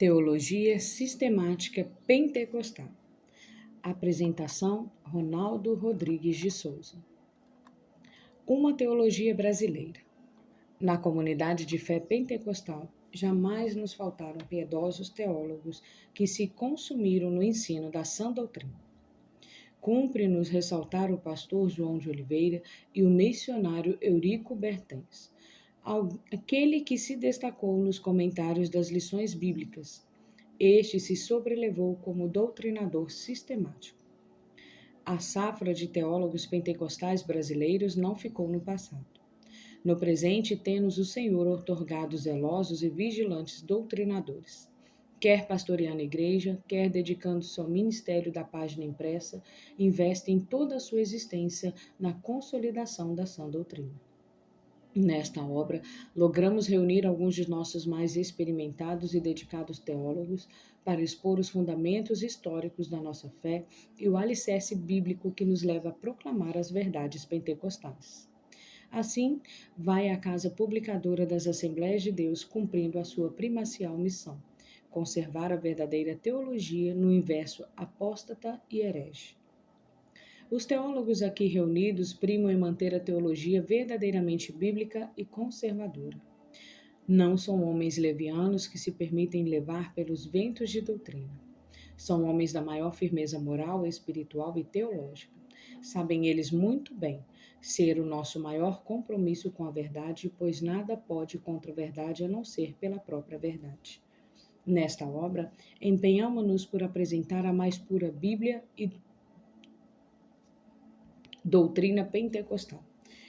Teologia Sistemática Pentecostal. Apresentação: Ronaldo Rodrigues de Souza. Uma teologia brasileira. Na comunidade de fé pentecostal, jamais nos faltaram piedosos teólogos que se consumiram no ensino da sã doutrina. Cumpre-nos ressaltar o pastor João de Oliveira e o missionário Eurico Bertens, aquele que se destacou nos comentários das lições bíblicas. Este se sobrelevou como doutrinador sistemático. A safra de teólogos pentecostais brasileiros não ficou no passado. No presente, temos o Senhor outorgado zelosos e vigilantes doutrinadores, quer pastoreando a igreja, quer dedicando-se ao ministério da página impressa, investem toda a sua existência na consolidação da sã doutrina. Nesta obra, logramos reunir alguns de nossos mais experimentados e dedicados teólogos para expor os fundamentos históricos da nossa fé e o alicerce bíblico que nos leva a proclamar as verdades pentecostais. Assim, vai a Casa Publicadora das Assembleias de Deus cumprindo a sua primacial missão, conservar a verdadeira teologia no universo apóstata e herege. Os teólogos aqui reunidos primam em manter a teologia verdadeiramente bíblica e conservadora. Não são homens levianos que se permitem levar pelos ventos de doutrina. São homens da maior firmeza moral, espiritual e teológica. Sabem eles muito bem ser o nosso maior compromisso com a verdade, pois nada pode contra a verdade a não ser pela própria verdade. Nesta obra, empenhamo-nos por apresentar a mais pura Bíblia e doutrina pentecostal.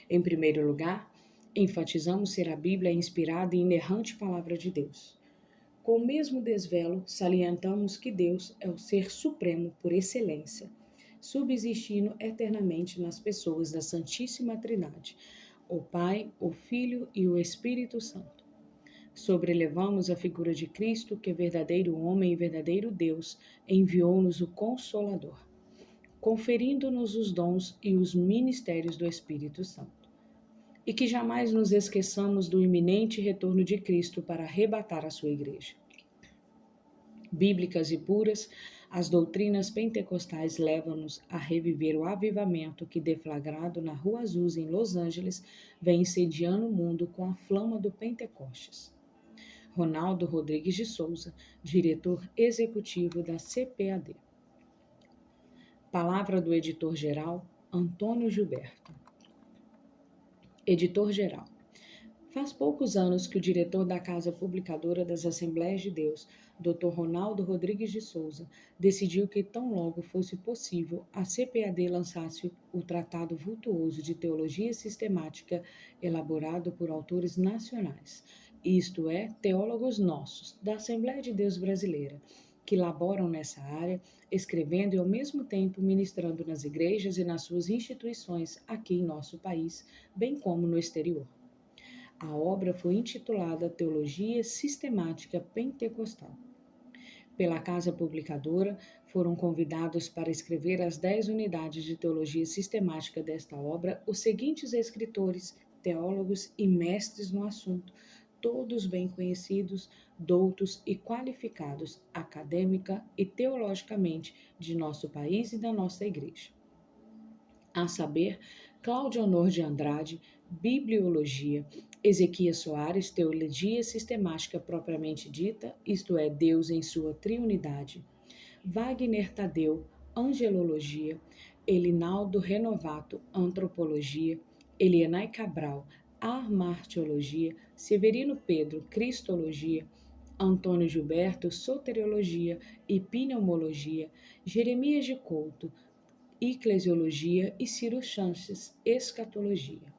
Em primeiro lugar, enfatizamos ser a Bíblia a inspirada e inerrante palavra de Deus. Com o mesmo desvelo, salientamos que Deus é o ser supremo por excelência, subsistindo eternamente nas pessoas da Santíssima Trindade, o Pai, o Filho e o Espírito Santo. Sobrelevamos a figura de Cristo, que é verdadeiro homem e verdadeiro Deus, enviou-nos o Consolador, conferindo-nos os dons e os ministérios do Espírito Santo. E que jamais nos esqueçamos do iminente retorno de Cristo para arrebatar a sua igreja. Bíblicas e puras, as doutrinas pentecostais levam-nos a reviver o avivamento que, deflagrado na Rua Azusa, em Los Angeles, vem incendiando o mundo com a flama do Pentecostes. Ronaldo Rodrigues de Souza, diretor executivo da CPAD. Palavra do editor-geral, Antônio Gilberto. Editor-geral. Faz poucos anos que o diretor da Casa Publicadora das Assembleias de Deus, Dr. Ronaldo Rodrigues de Souza, decidiu que tão logo fosse possível a CPAD lançasse o Tratado Vultuoso de Teologia Sistemática elaborado por autores nacionais, isto é, teólogos nossos, da Assembleia de Deus Brasileira, que laboram nessa área, escrevendo e ao mesmo tempo ministrando nas igrejas e nas suas instituições aqui em nosso país, bem como no exterior. A obra foi intitulada Teologia Sistemática Pentecostal. Pela Casa Publicadora, foram convidados para escrever as 10 unidades de teologia sistemática desta obra os seguintes escritores, teólogos e mestres no assunto, todos bem conhecidos, doutos e qualificados acadêmica e teologicamente de nosso país e da nossa igreja. A saber, Cláudio Honor de Andrade, Bibliologia, Ezequias Soares, Teologia Sistemática propriamente dita, isto é, Deus em sua triunidade, Wagner Tadeu, Angelologia, Elinaldo Renovato, Antropologia, Elienay Cabral, Armartiologia, Severino Pedro, Cristologia, Antônio Gilberto, Soteriologia e Pneumologia, Jeremias de Couto, Eclesiologia e Ciro Chances, Escatologia.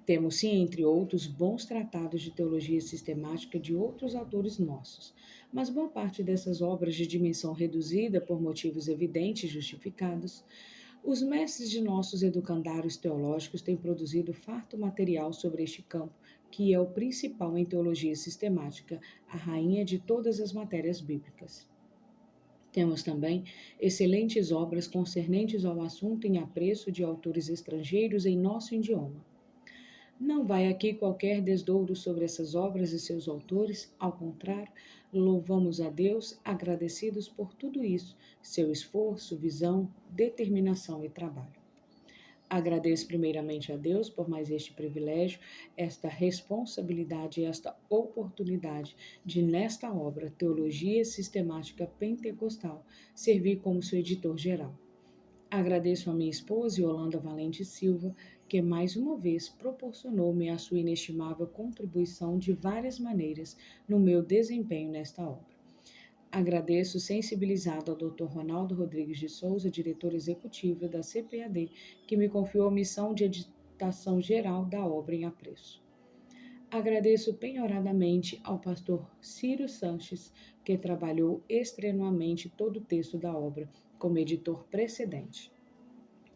Temos, sim, entre outros, bons tratados de teologia sistemática de outros autores nossos, mas boa parte dessas obras de dimensão reduzida por motivos evidentes e justificados, os mestres de nossos educandários teológicos têm produzido farto material sobre este campo, que é o principal em teologia sistemática, a rainha de todas as matérias bíblicas. Temos também excelentes obras concernentes ao assunto em apreço de autores estrangeiros em nosso idioma. Não vai aqui qualquer desdouro sobre essas obras e seus autores, ao contrário, louvamos a Deus agradecidos por tudo isso, seu esforço, visão, determinação e trabalho. Agradeço primeiramente a Deus por mais este privilégio, esta responsabilidade e esta oportunidade de, nesta obra, Teologia Sistemática Pentecostal, servir como seu editor-geral. Agradeço a minha esposa, Yolanda Valente Silva, que mais uma vez proporcionou-me a sua inestimável contribuição de várias maneiras no meu desempenho nesta obra. Agradeço sensibilizado ao Dr. Ronaldo Rodrigues de Souza, diretor executivo da CPAD, que me confiou a missão de editação geral da obra em apreço. Agradeço penhoradamente ao pastor Ciro Sanches, que trabalhou extenuamente todo o texto da obra como editor precedente,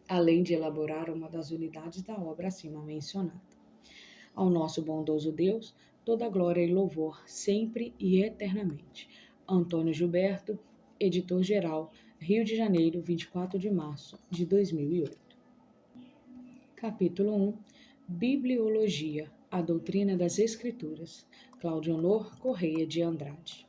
além de elaborar uma das unidades da obra acima mencionada. Ao nosso bondoso Deus, toda glória e louvor, sempre e eternamente. Antônio Gilberto, editor-geral, Rio de Janeiro, 24 de março de 2008. Capítulo 1. Bibliologia, a doutrina das Escrituras. Cláudio Honor Correia de Andrade.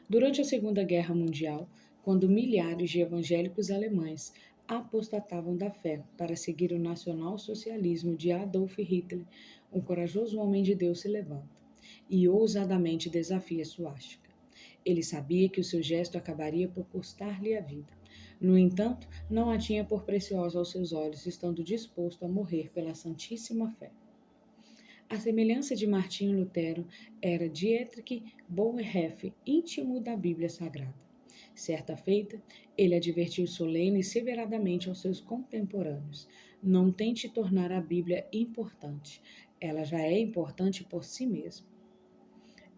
Durante a Segunda Guerra Mundial, quando milhares de evangélicos alemães apostatavam da fé para seguir o nacional-socialismo de Adolf Hitler, um corajoso homem de Deus se levanta e ousadamente desafia suástica. Ele sabia que o seu gesto acabaria por custar-lhe a vida. No entanto, não a tinha por preciosa aos seus olhos, estando disposto a morrer pela santíssima fé. A semelhança de Martinho Lutero, era Dietrich Bonhoeffer, íntimo da Bíblia Sagrada. Certa feita, ele advertiu solene e severadamente aos seus contemporâneos: não tente tornar a Bíblia importante, ela já é importante por si mesma.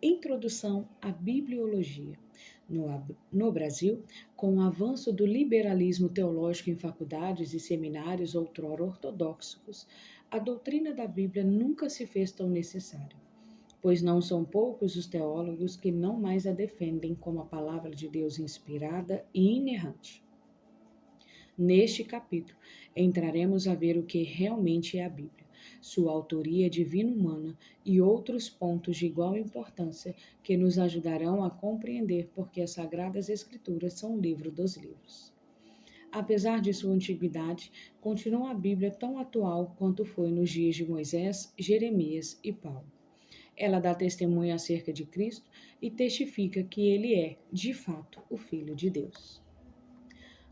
Introdução à Bibliologia. No Brasil, com o avanço do liberalismo teológico em faculdades e seminários outrora ortodoxos, a doutrina da Bíblia nunca se fez tão necessária, pois não são poucos os teólogos que não mais a defendem como a palavra de Deus inspirada e inerrante. Neste capítulo, entraremos a ver o que realmente é a Bíblia, sua autoria divino-humana e outros pontos de igual importância que nos ajudarão a compreender porque as Sagradas Escrituras são o livro dos livros. Apesar de sua antiguidade, continua a Bíblia tão atual quanto foi nos dias de Moisés, Jeremias e Paulo. Ela dá testemunho acerca de Cristo e testifica que ele é, de fato, o Filho de Deus.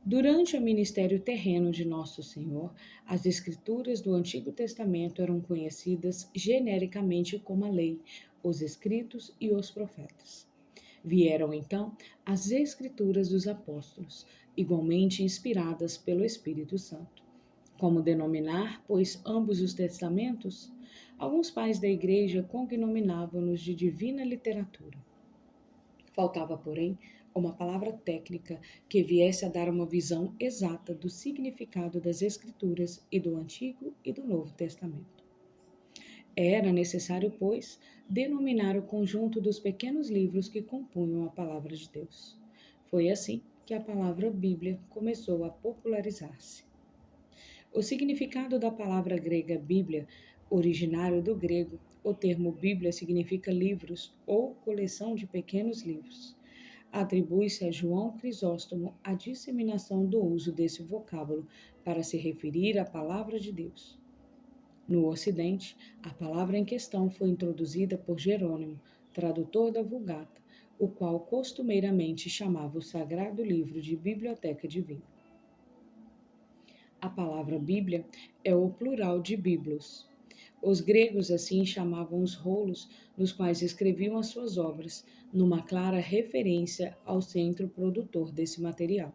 Durante o ministério terreno de Nosso Senhor, as Escrituras do Antigo Testamento eram conhecidas genericamente como a Lei, os Escritos e os Profetas. Vieram então as Escrituras dos Apóstolos, igualmente inspiradas pelo Espírito Santo. Como denominar, pois, ambos os testamentos? Alguns pais da Igreja cognominavam-nos de divina literatura. Faltava, porém, uma palavra técnica que viesse a dar uma visão exata do significado das Escrituras e do Antigo e do Novo Testamento. Era necessário, pois, denominar o conjunto dos pequenos livros que compunham a palavra de Deus. Foi assim que a palavra Bíblia começou a popularizar-se. O significado da palavra grega Bíblia, originário do grego, o termo Bíblia significa livros ou coleção de pequenos livros. Atribui-se a João Crisóstomo a disseminação do uso desse vocábulo para se referir à palavra de Deus. No Ocidente, a palavra em questão foi introduzida por Jerônimo, tradutor da Vulgata, o qual costumeiramente chamava o sagrado livro de Biblioteca Divina. A palavra Bíblia é o plural de biblos. Os gregos assim chamavam os rolos nos quais escreviam as suas obras, numa clara referência ao centro produtor desse material.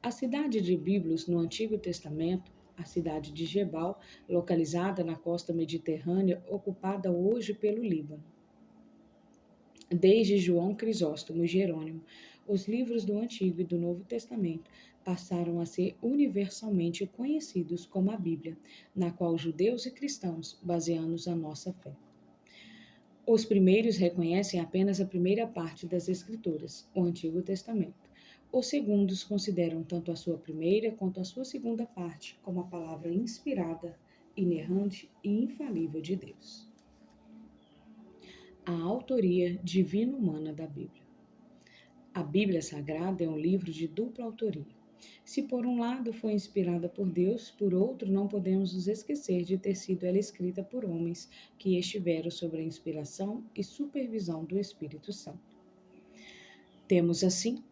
A cidade de Biblos no Antigo Testamento, a cidade de Gebal, localizada na costa mediterrânea, ocupada hoje pelo Líbano. Desde João Crisóstomo e Jerônimo, os livros do Antigo e do Novo Testamento passaram a ser universalmente conhecidos como a Bíblia, na qual judeus e cristãos baseamos a nossa fé. Os primeiros reconhecem apenas a primeira parte das Escrituras, o Antigo Testamento. Os segundos consideram tanto a sua primeira quanto a sua segunda parte como a palavra inspirada inerrante e infalível de Deus. A autoria divino-humana da Bíblia. A Bíblia Sagrada é um livro de dupla autoria. Se por um lado foi inspirada por Deus, por outro não podemos nos esquecer de ter sido ela escrita por homens que estiveram sob a inspiração e supervisão do Espírito Santo. Temos assim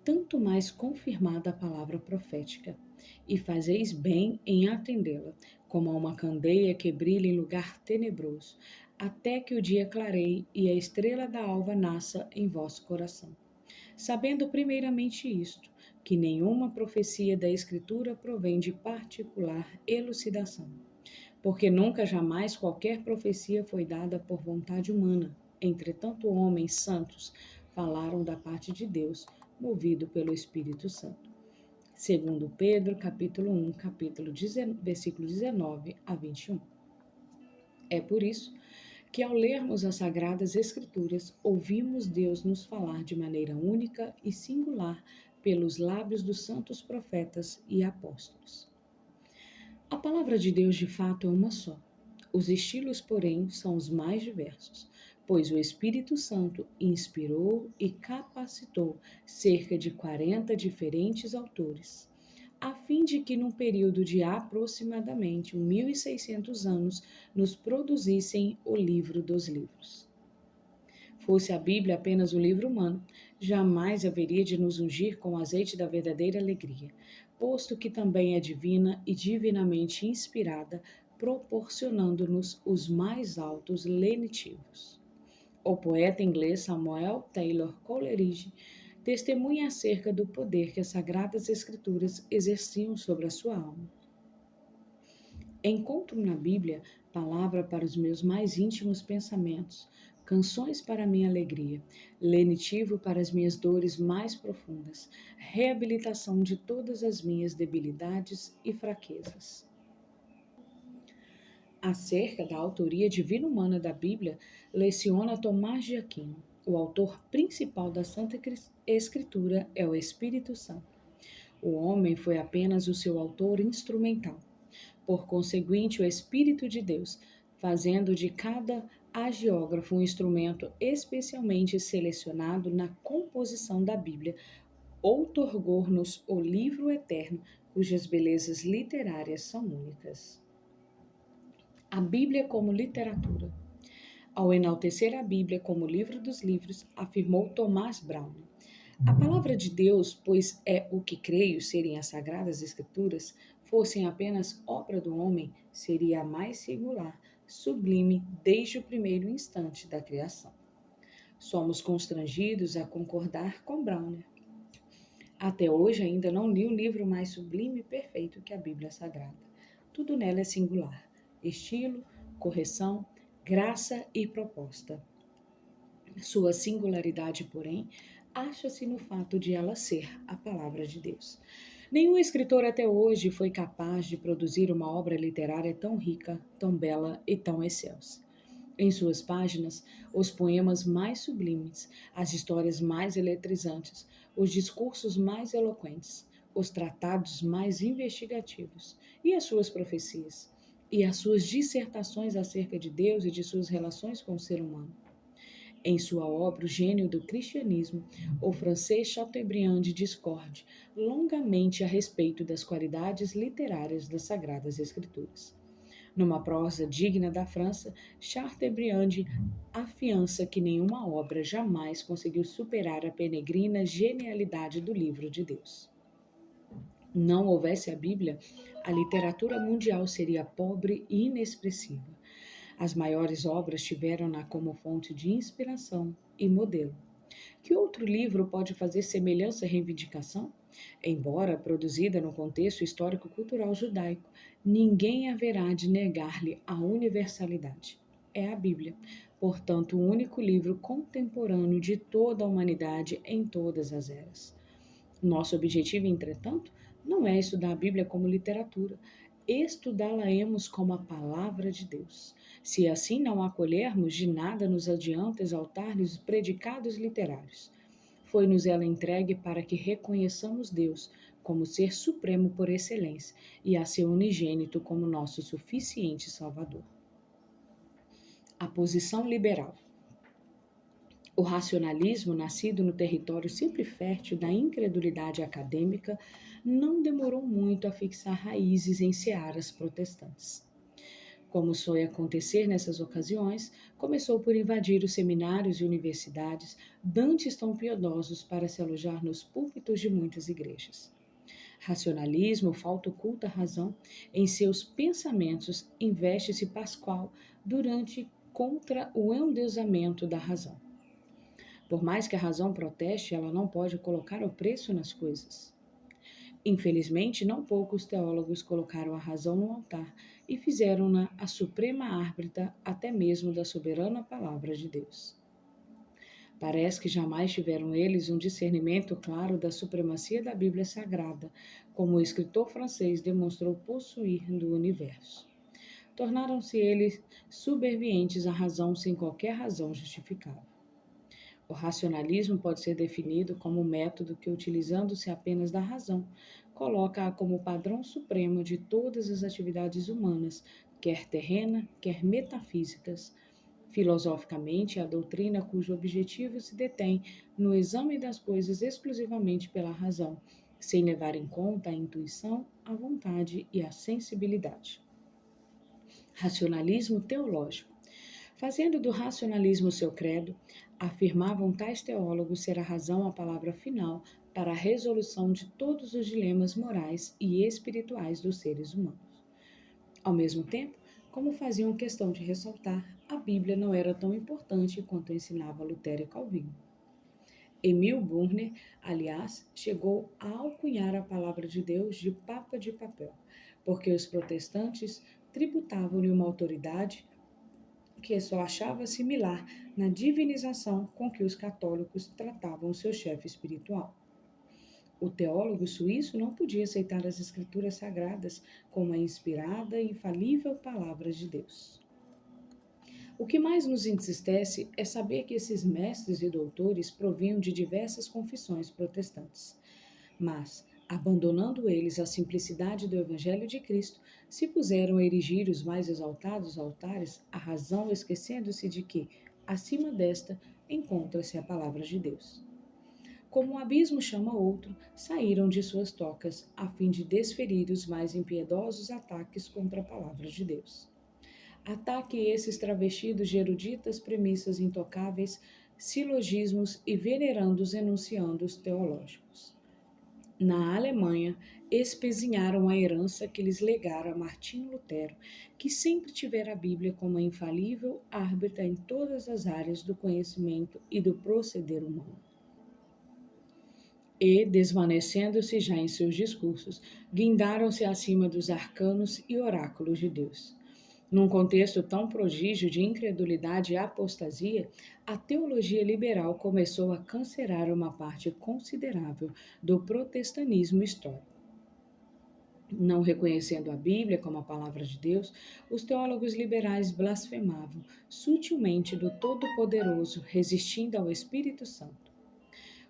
tanto mais confirmada a palavra profética, e fazeis bem em atendê-la, como a uma candeia que brilha em lugar tenebroso, até que o dia clareie e a estrela da alva nasça em vosso coração. Sabendo primeiramente isto, que nenhuma profecia da Escritura provém de particular elucidação, porque nunca jamais qualquer profecia foi dada por vontade humana. Entretanto, homens santos falaram da parte de Deus, movido pelo Espírito Santo. Segundo Pedro, capítulo 1, versículo 19 a 21. É por isso que ao lermos as Sagradas Escrituras, ouvimos Deus nos falar de maneira única e singular pelos lábios dos santos profetas e apóstolos. A palavra de Deus de fato é uma só. Os estilos, porém, são os mais diversos, pois o Espírito Santo inspirou e capacitou cerca de 40 diferentes autores, a fim de que num período de aproximadamente 1.600 anos nos produzissem o livro dos livros. Fosse a Bíblia apenas o livro humano, jamais haveria de nos ungir com o azeite da verdadeira alegria, posto que também é divina e divinamente inspirada, proporcionando-nos os mais altos lenitivos. O poeta inglês Samuel Taylor Coleridge testemunha acerca do poder que as Sagradas Escrituras exerciam sobre a sua alma. Encontro na Bíblia palavra para os meus mais íntimos pensamentos, canções para a minha alegria, lenitivo para as minhas dores mais profundas, reabilitação de todas as minhas debilidades e fraquezas. Acerca da autoria divina-humana da Bíblia, leciona Tomás de Aquino. O autor principal da Santa Escritura é o Espírito Santo. O homem foi apenas o seu autor instrumental. Por conseguinte, o Espírito de Deus, fazendo de cada hagiógrafo um instrumento especialmente selecionado na composição da Bíblia, outorgou-nos o livro eterno, cujas belezas literárias são únicas. A Bíblia como literatura. Ao enaltecer a Bíblia como livro dos livros, afirmou Thomas Brown: a palavra de Deus, pois é o que creio serem as Sagradas Escrituras, fossem apenas obra do homem, seria a mais singular, sublime desde o primeiro instante da criação. Somos constrangidos a concordar com Browner. Até hoje ainda não li um livro mais sublime e perfeito que a Bíblia Sagrada. Tudo nela é singular: estilo, correção, graça e proposta. Sua singularidade, porém, acha-se no fato de ela ser a palavra de Deus. Nenhum escritor até hoje foi capaz de produzir uma obra literária tão rica, tão bela e tão excelsa. Em suas páginas, os poemas mais sublimes, as histórias mais eletrizantes, os discursos mais eloquentes, os tratados mais investigativos e as suas profecias, e as suas dissertações acerca de Deus e de suas relações com o ser humano. Em sua obra O Gênio do Cristianismo, o francês Chateaubriand discorre longamente a respeito das qualidades literárias das Sagradas Escrituras. Numa prosa digna da França, Chateaubriand afiança que nenhuma obra jamais conseguiu superar a peregrina genialidade do livro de Deus. Não houvesse a Bíblia, a literatura mundial seria pobre e inexpressiva. As maiores obras tiveram-na como fonte de inspiração e modelo. Que outro livro pode fazer semelhança à reivindicação? Embora produzida no contexto histórico-cultural judaico, ninguém haverá de negar-lhe a universalidade. É a Bíblia, portanto, o único livro contemporâneo de toda a humanidade em todas as eras. Nosso objetivo, entretanto, não é estudar a Bíblia como literatura, estudá-la-emos como a palavra de Deus. Se assim não a acolhermos, de nada nos adianta exaltar-lhes os predicados literários. Foi-nos ela entregue para que reconheçamos Deus como ser supremo por excelência e a seu unigênito como nosso suficiente Salvador. A posição liberal. O racionalismo, nascido no território sempre fértil da incredulidade acadêmica, não demorou muito a fixar raízes em searas protestantes. Como soe acontecer nessas ocasiões, começou por invadir os seminários e universidades, dantes tão piedosos para se alojar nos púlpitos de muitas igrejas. Racionalismo, falta oculta razão, em seus pensamentos investe-se Pascoal durante contra o endeusamento da razão. Por mais que a razão proteste, ela não pode colocar o preço nas coisas. Infelizmente, não poucos teólogos colocaram a razão no altar e fizeram-na a suprema árbitra até mesmo da soberana palavra de Deus. Parece que jamais tiveram eles um discernimento claro da supremacia da Bíblia Sagrada, como o escritor francês demonstrou possuir do universo. Tornaram-se eles subservientes à razão sem qualquer razão justificável. O racionalismo pode ser definido como um método que, utilizando-se apenas da razão, coloca-a como padrão supremo de todas as atividades humanas, quer terrena, quer metafísicas. Filosoficamente, a doutrina cujo objetivo se detém no exame das coisas exclusivamente pela razão, sem levar em conta a intuição, a vontade e a sensibilidade. Racionalismo teológico. Fazendo do racionalismo seu credo, afirmavam tais teólogos ser a razão a palavra final para a resolução de todos os dilemas morais e espirituais dos seres humanos. Ao mesmo tempo, como faziam questão de ressaltar, a Bíblia não era tão importante quanto ensinava Lutero e Calvino. Emil Brunner, aliás, chegou a alcunhar a palavra de Deus de papa de papel, porque os protestantes tributavam-lhe uma autoridade que só achava similar na divinização com que os católicos tratavam o seu chefe espiritual. O teólogo suíço não podia aceitar as escrituras sagradas como a inspirada e infalível palavra de Deus. O que mais nos entristece é saber que esses mestres e doutores provinham de diversas confissões protestantes. Mas, abandonando eles a simplicidade do Evangelho de Cristo, se puseram a erigir os mais exaltados altares, a razão esquecendo-se de que, acima desta, encontra-se a palavra de Deus. Como um abismo chama outro, saíram de suas tocas, a fim de desferir os mais impiedosos ataques contra a palavra de Deus. Ataque esses travestidos de eruditas premissas intocáveis, silogismos e venerandos enunciandos teológicos. Na Alemanha, espezinharam a herança que lhes legara Martinho Lutero, que sempre tivera a Bíblia como a infalível árbitra em todas as áreas do conhecimento e do proceder humano. E, desvanecendo-se já em seus discursos, guindaram-se acima dos arcanos e oráculos de Deus. Num contexto tão prodígio de incredulidade e apostasia, a teologia liberal começou a cancerar uma parte considerável do protestantismo histórico. Não reconhecendo a Bíblia como a palavra de Deus, os teólogos liberais blasfemavam sutilmente do Todo-Poderoso, resistindo ao Espírito Santo.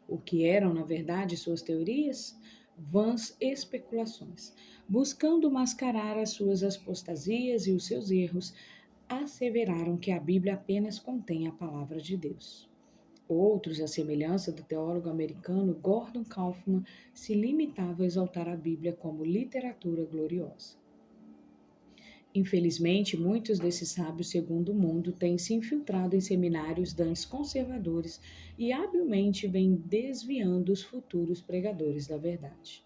O que eram, na verdade, suas teorias? Vãs especulações. Buscando mascarar as suas apostasias e os seus erros, asseveraram que a Bíblia apenas contém a palavra de Deus. Outros, à semelhança do teólogo americano Gordon Kaufman, se limitavam a exaltar a Bíblia como literatura gloriosa. Infelizmente, muitos desses sábios segundo o mundo têm se infiltrado em seminários dantes conservadores e habilmente vêm desviando os futuros pregadores da verdade.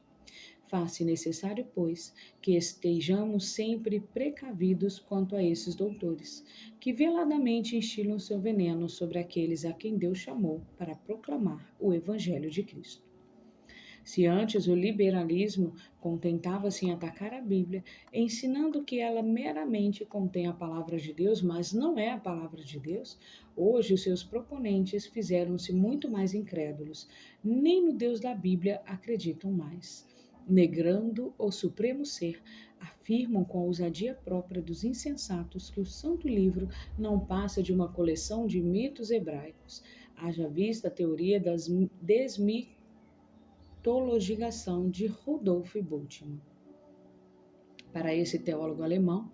Faz-se necessário, pois, que estejamos sempre precavidos quanto a esses doutores, que veladamente instilam seu veneno sobre aqueles a quem Deus chamou para proclamar o Evangelho de Cristo. Se antes o liberalismo contentava-se em atacar a Bíblia, ensinando que ela meramente contém a palavra de Deus, mas não é a palavra de Deus, hoje os seus proponentes fizeram-se muito mais incrédulos. Nem no Deus da Bíblia acreditam mais. Negando o supremo ser, afirmam com a ousadia própria dos insensatos que o Santo Livro não passa de uma coleção de mitos hebraicos, haja vista a teoria das desmitologias teologização de Rudolf Bultmann. Para esse teólogo alemão,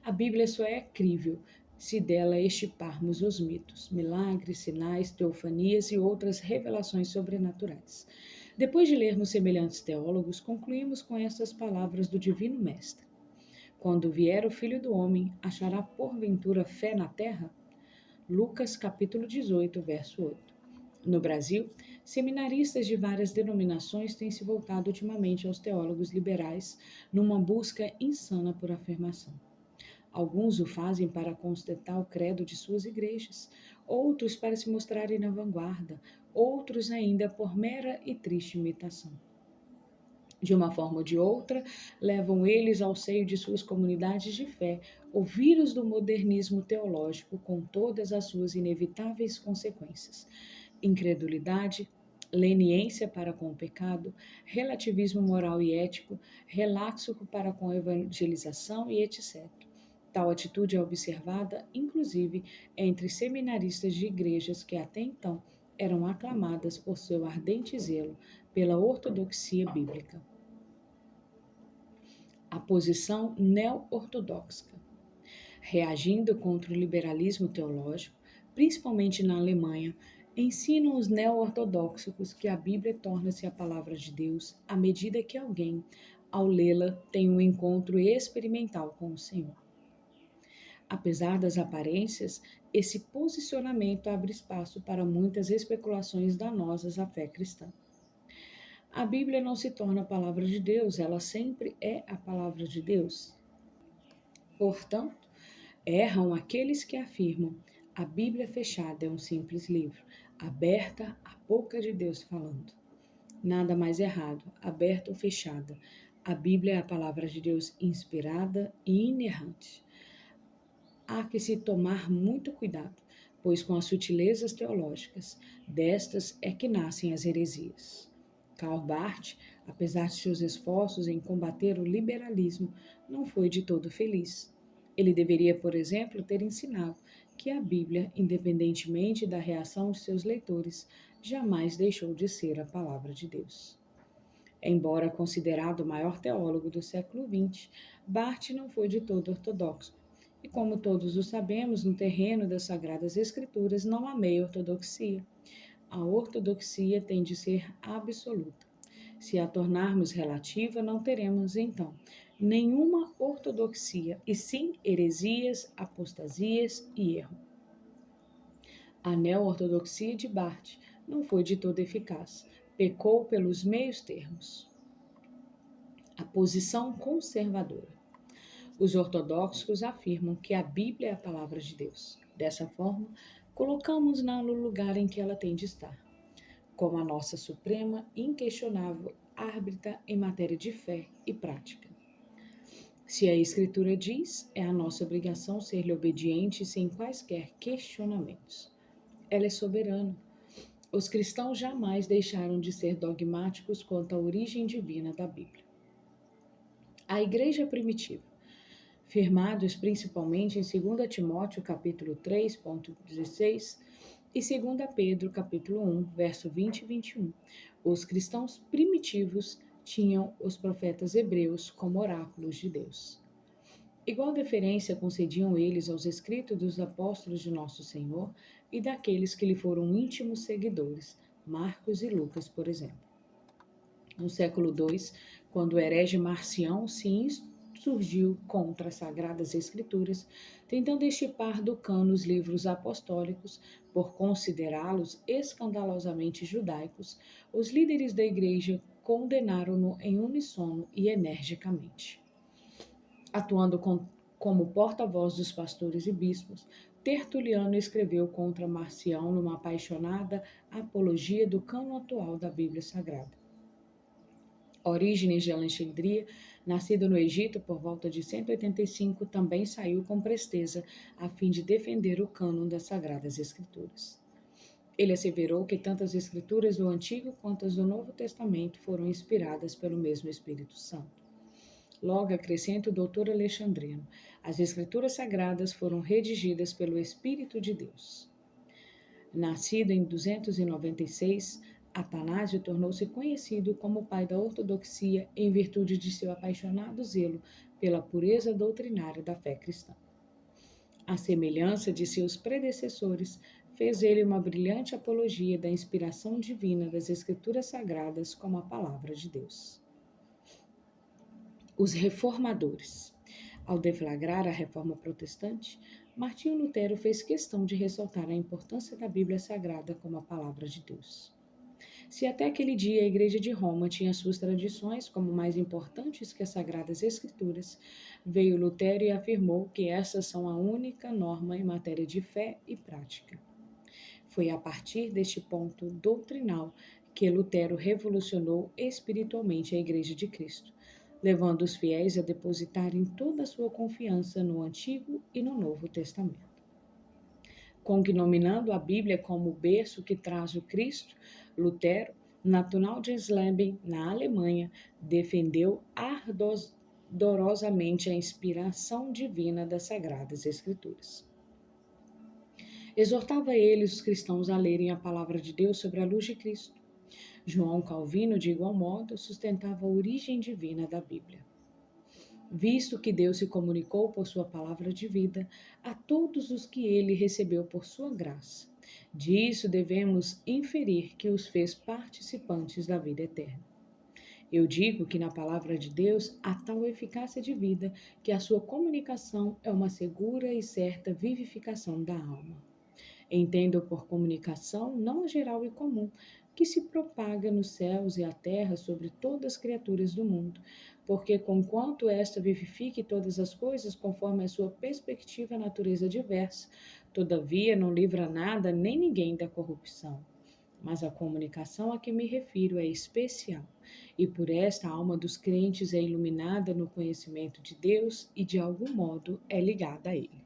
a Bíblia só é crível se dela extirparmos os mitos, milagres, sinais, teofanias e outras revelações sobrenaturais. Depois de lermos semelhantes teólogos, concluímos com estas palavras do Divino Mestre: quando vier o Filho do Homem, achará porventura fé na terra? Lucas capítulo 18, verso 8. No Brasil, seminaristas de várias denominações têm se voltado ultimamente aos teólogos liberais numa busca insana por afirmação. Alguns o fazem para constatar o credo de suas igrejas, outros para se mostrarem na vanguarda, outros ainda por mera e triste imitação. De uma forma ou de outra, levam eles ao seio de suas comunidades de fé o vírus do modernismo teológico com todas as suas inevitáveis consequências: incredulidade, leniência para com o pecado, relativismo moral e ético, relaxo para com a evangelização e etc. Tal atitude é observada, inclusive, entre seminaristas de igrejas que até então eram aclamadas por seu ardente zelo pela ortodoxia bíblica. A posição neo-ortodoxa. Reagindo contra o liberalismo teológico, principalmente na Alemanha, ensinam os neo-ortodoxos que a Bíblia torna-se a palavra de Deus à medida que alguém, ao lê-la, tem um encontro experimental com o Senhor. Apesar das aparências, esse posicionamento abre espaço para muitas especulações danosas à fé cristã. A Bíblia não se torna a palavra de Deus, ela sempre é a palavra de Deus. Portanto, erram aqueles que afirmam: a Bíblia fechada é um simples livro, aberta a boca de Deus falando. Nada mais errado, aberta ou fechada. A Bíblia é a palavra de Deus inspirada e inerrante. Há que se tomar muito cuidado, pois com as sutilezas teológicas destas é que nascem as heresias. Karl Barth, apesar de seus esforços em combater o liberalismo, não foi de todo feliz. Ele deveria, por exemplo, ter ensinado que a Bíblia, independentemente da reação de seus leitores, jamais deixou de ser a palavra de Deus. Embora considerado o maior teólogo do século XX, Barth não foi de todo ortodoxo. E como todos o sabemos, no terreno das Sagradas Escrituras não há meia ortodoxia. A ortodoxia tem de ser absoluta. Se a tornarmos relativa, não teremos, então, nenhuma ortodoxia, e sim heresias, apostasias e erro. A neo-ortodoxia de Barth não foi de todo eficaz, pecou pelos meios termos. A posição conservadora. Os ortodoxos afirmam que a Bíblia é a palavra de Deus. Dessa forma, colocamos-na no lugar em que ela tem de estar, como a nossa suprema, inquestionável árbitra em matéria de fé e prática. Se a Escritura diz, é a nossa obrigação ser-lhe obediente sem quaisquer questionamentos. Ela é soberana. Os cristãos jamais deixaram de ser dogmáticos quanto à origem divina da Bíblia. A Igreja Primitiva, firmados principalmente em 2 Timóteo capítulo 3.16 e 2 Pedro capítulo 1, verso 20 e 21. Os cristãos primitivos tinham os profetas hebreus como oráculos de Deus. Igual deferência concediam eles aos escritos dos apóstolos de Nosso Senhor e daqueles que lhe foram íntimos seguidores, Marcos e Lucas, por exemplo. No século II, quando o herege Marcião se surgiu contra as Sagradas Escrituras, tentando extirpar do cano os livros apostólicos por considerá-los escandalosamente judaicos, os líderes da Igreja condenaram-no em uníssono e energicamente. Atuando como porta-voz dos pastores e bispos, Tertuliano escreveu contra Marcião numa apaixonada apologia do cano atual da Bíblia Sagrada. Orígenes de Alexandria, nascido no Egito por volta de 185, também saiu com presteza a fim de defender o cânon das Sagradas Escrituras. Ele asseverou que tanto as Escrituras do Antigo quanto as do Novo Testamento foram inspiradas pelo mesmo Espírito Santo. Logo acrescenta o doutor alexandrino, as Escrituras Sagradas foram redigidas pelo Espírito de Deus. Nascido em 296, Atanásio tornou-se conhecido como o pai da ortodoxia em virtude de seu apaixonado zelo pela pureza doutrinária da fé cristã. À semelhança de seus predecessores, fez ele uma brilhante apologia da inspiração divina das Escrituras Sagradas como a palavra de Deus. Os reformadores. Ao deflagrar a reforma protestante, Martinho Lutero fez questão de ressaltar a importância da Bíblia Sagrada como a palavra de Deus. Se até aquele dia a Igreja de Roma tinha suas tradições como mais importantes que as Sagradas Escrituras, veio Lutero e afirmou que essas são a única norma em matéria de fé e prática. Foi a partir deste ponto doutrinal que Lutero revolucionou espiritualmente a Igreja de Cristo, levando os fiéis a depositarem toda a sua confiança no Antigo e no Novo Testamento. Cognominando a Bíblia como o berço que traz o Cristo, Lutero, natural de Sleben, na Alemanha, defendeu ardorosamente a inspiração divina das Sagradas Escrituras. Exortava ele os cristãos a lerem a palavra de Deus sobre a luz de Cristo. João Calvino, de igual modo, sustentava a origem divina da Bíblia. Visto que Deus se comunicou por sua palavra de vida a todos os que ele recebeu por sua graça, disso devemos inferir que os fez participantes da vida eterna. Eu digo que na palavra de Deus há tal eficácia de vida que a sua comunicação é uma segura e certa vivificação da alma. Entendo por comunicação não a geral e comum, que se propaga nos céus e a terra sobre todas as criaturas do mundo, porque conquanto esta vivifique todas as coisas conforme a sua perspectiva natureza diversa, todavia não livra nada nem ninguém da corrupção. Mas a comunicação a que me refiro é especial, e por esta a alma dos crentes é iluminada no conhecimento de Deus e de algum modo é ligada a ele.